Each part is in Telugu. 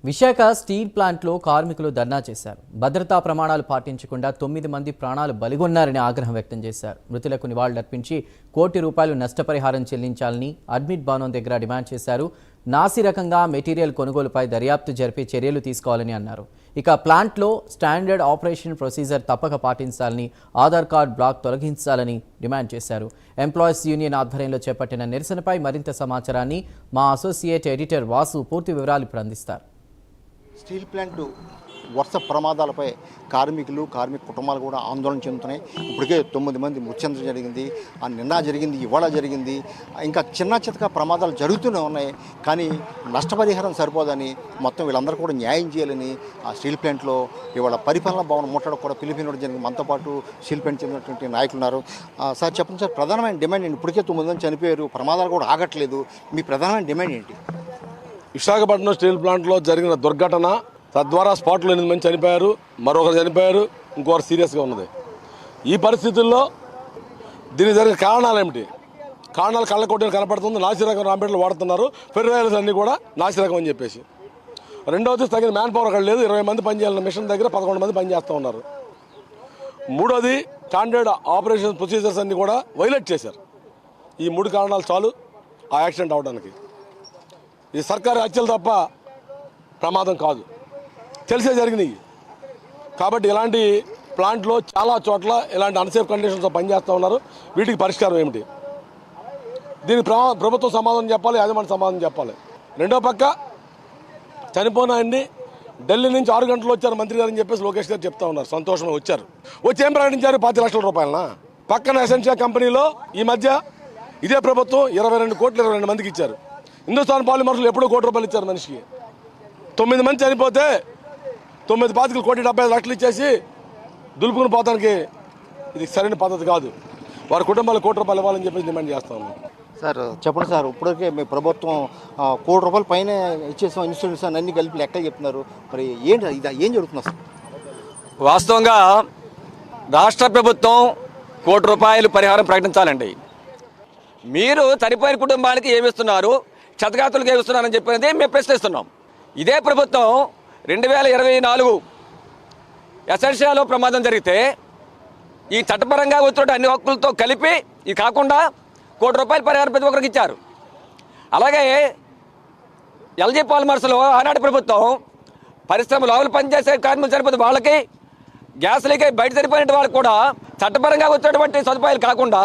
విశాఖ స్టీల్ ప్లాంట్లో కార్మికులు ధర్నా చేశారు. భద్రతా ప్రమాణాలు పాటించకుండా 9 మంది ప్రాణాలు బలిగొన్నారని ఆగ్రహం వ్యక్తం చేశారు. మృతులకు నివాళులర్పించి ₹1 కోటి నష్టపరిహారం చెల్లించాలని అడ్మిట్ భవనం దగ్గర డిమాండ్ చేశారు. నాసిరకంగా మెటీరియల్ కొనుగోలుపై దర్యాప్తు జరిపి చర్యలు తీసుకోవాలని అన్నారు. ఇక ప్లాంట్లో స్టాండర్డ్ ఆపరేషన్ ప్రొసీజర్ తప్పక పాటించాలని, ఆధార్ కార్డ్ బ్లాక్ తొలగించాలని డిమాండ్ చేశారు. ఎంప్లాయీస్ యూనియన్ ఆధ్వర్యంలో చేపట్టిన నిరసనపై మరింత సమాచారాన్ని మా అసోసియేట్ ఎడిటర్ వాసు పూర్తి వివరాలు ఇప్పుడు అందిస్తారు. స్టీల్ ప్లాంట్ వరుస ప్రమాదాలపై కార్మికులు కార్మిక కుటుంబాలు కూడా ఆందోళన చెందుతున్నాయి. ఇప్పటికే 9 మంది మృతి చెందడం జరిగింది. నిన్న జరిగింది, ఇవాళ జరిగింది. ఇంకా చిన్న చితక ప్రమాదాలు జరుగుతూనే ఉన్నాయి. కానీ నష్టపరిహారం సరిపోదని మొత్తం వీళ్ళందరూ కూడా న్యాయం చేయాలని ఆ స్టీల్ ప్లాంట్లో ఇవాళ పరిపాలనా భవనం ముట్టడం కూడా పిలిపినడం జరిగింది. మనతో పాటు స్టీల్ ప్లాంట్ చెందినటువంటి నాయకులు ఉన్నారు. సార్ చెప్పండి సార్, ప్రధానమైన డిమాండ్ ఏంటి? ఇప్పటికే 9 మంది చనిపోయారు, ప్రమాదాలు కూడా ఆగట్లేదు. మీ ప్రధానమైన డిమాండ్ ఏంటి? విశాఖపట్నం స్టీల్ ప్లాంట్లో జరిగిన దుర్ఘటన, తద్వారా స్పాట్లో 8 మంది చనిపోయారు, మరొకరు చనిపోయారు, ఇంకొకరు సీరియస్గా ఉన్నది. ఈ పరిస్థితుల్లో దీనికి జరిగిన కారణాలు ఏమిటి? కారణాలు కళ్ళ కొట్టిన కనపడుతుంది. నాసిరకం రాంపేటలు వాడుతున్నారు, ఫెర్రైల్స్ అన్నీ కూడా నాసిరకం అని చెప్పేసి. రెండవది, తగిన మ్యాన్ పవర్ అక్కడ లేదు. 20 మంది పనిచేయాలన్న మిషన్ దగ్గర 11 మంది పనిచేస్తూ ఉన్నారు. మూడోది, స్టాండర్డ్ ఆపరేషన్ ప్రొసీజర్స్ అన్నీ కూడా వైలేట్ చేశారు. ఈ 3 కారణాలు చాలు ఆ యాక్సిడెంట్ అవడానికి. ఇది సర్కారు హత్యలు తప్ప ప్రమాదం కాదు, తెలిసే జరిగినాయి. కాబట్టి ఇలాంటి ప్లాంట్లో చాలా చోట్ల ఇలాంటి అన్సేఫ్ కండిషన్స్తో పనిచేస్తూ ఉన్నారు. వీటికి పరిష్కారం ఏమిటి? దీనికి ప్రభుత్వం సమాధానం చెప్పాలి, యాజమాన్య సమాధానం చెప్పాలి. రెండో పక్క చనిపోయినాయన్ని ఢిల్లీ నుంచి 6 గంటలు వచ్చారు మంత్రి గారు అని చెప్పేసి లోకేష్ గారు చెప్తా ఉన్నారు. సంతోషంగా వచ్చారు. వచ్చి ఏం ప్రకటించారు? 5 లక్షల రూపాయలనా? పక్కన ఎసెన్షియా కంపెనీలో ఈ మధ్య ఇదే ప్రభుత్వం 22 కోట్లు 22 మందికి ఇచ్చారు. హిందుస్థాన్ పాలిమర్స్లో ఎప్పుడో ₹1 కోటి ఇచ్చారు మనిషికి. 9 మంది చనిపోతే 9 పాతికలు ₹1,75,00,000 ఇచ్చేసి దులుపుకుని పోతానికి ఇది సరైన పద్ధతి కాదు. వారి కుటుంబాలకు ₹1 ఇవ్వాలని చెప్పేసి డిమాండ్ చేస్తా ఉన్నాం. సార్ చెప్పండి సార్, ఇప్పటికే మీ ప్రభుత్వం ₹1 కోటి పైన ఇచ్చేసాం, ఇన్సూరెన్స్ అన్ని కలిపి లెక్కలు చెప్తున్నారు. మరి ఏంటి ఇది, ఏం జరుగుతుంది సార్? వాస్తవంగా రాష్ట్ర ప్రభుత్వం ₹1 కోటి పరిహారం ప్రకటించాలండి. మీరు చనిపోయిన కుటుంబానికి ఏమిస్తున్నారు, క్షతగాతులకు ఏమిస్తున్నారని చెప్పినది మేము ప్రశ్నిస్తున్నాం. ఇదే ప్రభుత్వం 2024 ఎసెన్షియాలో ప్రమాదం జరిగితే ఈ చట్టపరంగా వచ్చిన అన్ని హక్కులతో కలిపి ఇది కాకుండా ₹1 కోటి పరిహారం ప్రతి ఒక్కరికి ఇచ్చారు. అలాగే ఎల్జీ పాలిమర్స్లో ఆనాటి ప్రభుత్వం పరిశ్రమ లోపల పనిచేసే కార్మికులు చనిపోతే వాళ్ళకి, గ్యాస్ లీక్ బయట చనిపోయిన వాళ్ళకి కూడా చట్టపరంగా వచ్చినటువంటి సదుపాయాలు కాకుండా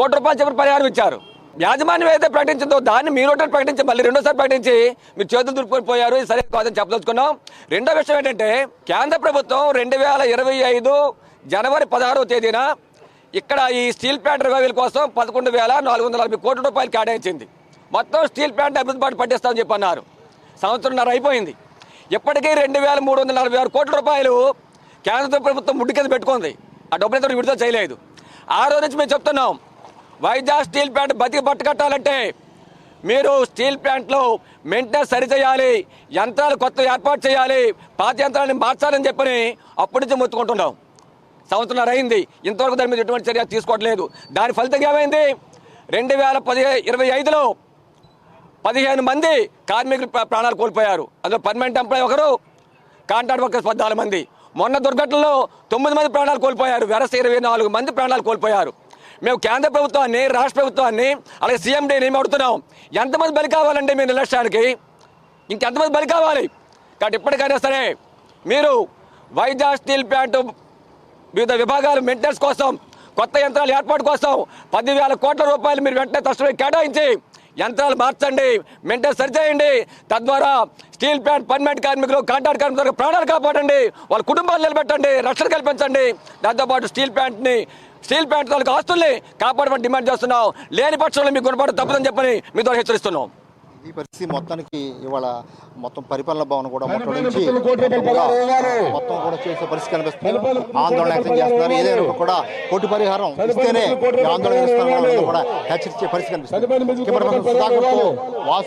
₹1 కోటి పరిహారం ఇచ్చారు. యాజమాన్యం ఏదైతే ప్రకటించిందో దాన్ని మీరు ప్రకటించి మళ్ళీ రెండోసారి ప్రకటించి మీరు చేతులు దులుపుకొని పోయారు. ఇది సరైన కాదని చెప్పదలుచుకున్నాం. రెండో విషయం ఏంటంటే, కేంద్ర ప్రభుత్వం 2025 జనవరి 16వ తేదీన ఇక్కడ ఈ స్టీల్ ప్లాంట్ రివైవల్ కోసం ₹11,440 కోట్ల కేటాయించింది. మొత్తం స్టీల్ ప్లాంట్ అభివృద్ధి బాట పట్టిస్తామని చెప్పి అన్నారు. సంవత్సరంన్నర అయిపోయింది. ఇప్పటికీ ₹2,346 కోట్ల కేంద్ర ప్రభుత్వం ముడ్డు కింద పెట్టుకుంది. ఆ డబ్బులతో విడుదల చేయలేదు. ఆ రోజు నుంచి మేము చెప్తున్నాం, వైజాగ్ స్టీల్ ప్లాంట్ బతికి పట్టుకట్టాలంటే మీరు స్టీల్ ప్లాంట్లో మెయింటెనెన్స్ సరిచేయాలి, యంత్రాలు కొత్త ఏర్పాటు చేయాలి, పాత యంత్రాలను మార్చాలని చెప్పని అప్పటి నుంచి మొత్తుకుంటున్నాం. సంవత్సరం అయింది, ఇంతవరకు దాని మీద ఎటువంటి చర్య తీసుకోవట్లేదు. దాని ఫలితంగా ఏమైంది? 2025లో 15 మంది కార్మికులు ప్రాణాలు కోల్పోయారు. అందులో పర్మనెంట్ ఎంప్లాయీ ఒకరు, కాంట్రాక్ట్ వర్కర్స్ 14 మంది. మొన్న దుర్ఘటనలో 9 మంది ప్రాణాలు కోల్పోయారు. వెరస 24 మంది ప్రాణాలు కోల్పోయారు. మేము కేంద్ర ప్రభుత్వాన్ని, రాష్ట్ర ప్రభుత్వాన్ని, అలాగే సీఎండీని ఏమి అడుగుతున్నాం, ఎంతమంది బలి కావాలండి మీ నిర్లక్ష్యానికి? ఇంకెంతమంది బలి కావాలి? కాబట్టి ఇప్పటికైనా సరే మీరు వైజాగ్ స్టీల్ ప్లాంట్ వివిధ విభాగాలు మెయింటెనెన్స్ కోసం, కొత్త యంత్రాల ఏర్పాటు కోసం ₹10,000 కోట్ల మీరు వెంటనే తక్షణమే కేటాయించి యంత్రాలు మార్చండి, మెయింటెనెన్స్ సరిచేయండి. తద్వారా స్టీల్ ప్లాంట్ పర్మనెంట్ కార్మికులు, కాంట్రాక్ట్ కార్మికులకు ప్రాణాలు కాపాడండి, వాళ్ళ కుటుంబాలు నిలబెట్టండి, రక్షణ కల్పించండి. దాంతోపాటు స్టీల్ ప్లాంట్ తాలూకు ఆస్తుల్ని కాపాడమని డిమాండ్ చేస్తున్నాం. లేని పక్షంలో మీకు గుణపాటు తప్పదని చెప్పని మీ ద్వారా హెచ్చరిస్తున్నాం. ఈ పరిస్థితి మొత్తానికి ఇవాళ మొత్తం పరిపాలన భవన్ కూడా మొత్తం కూడా చేసే పరిస్థితి కనిపిస్తుంది. ఆందోళన వ్యక్తం చేస్తున్నారు. ఏదైనా కూడా కోటి పరిహారం ఇస్తేనే ఆందోళన చేస్తున్నారు కూడా హెచ్చరించే పరిస్థితి కనిపిస్తుంది.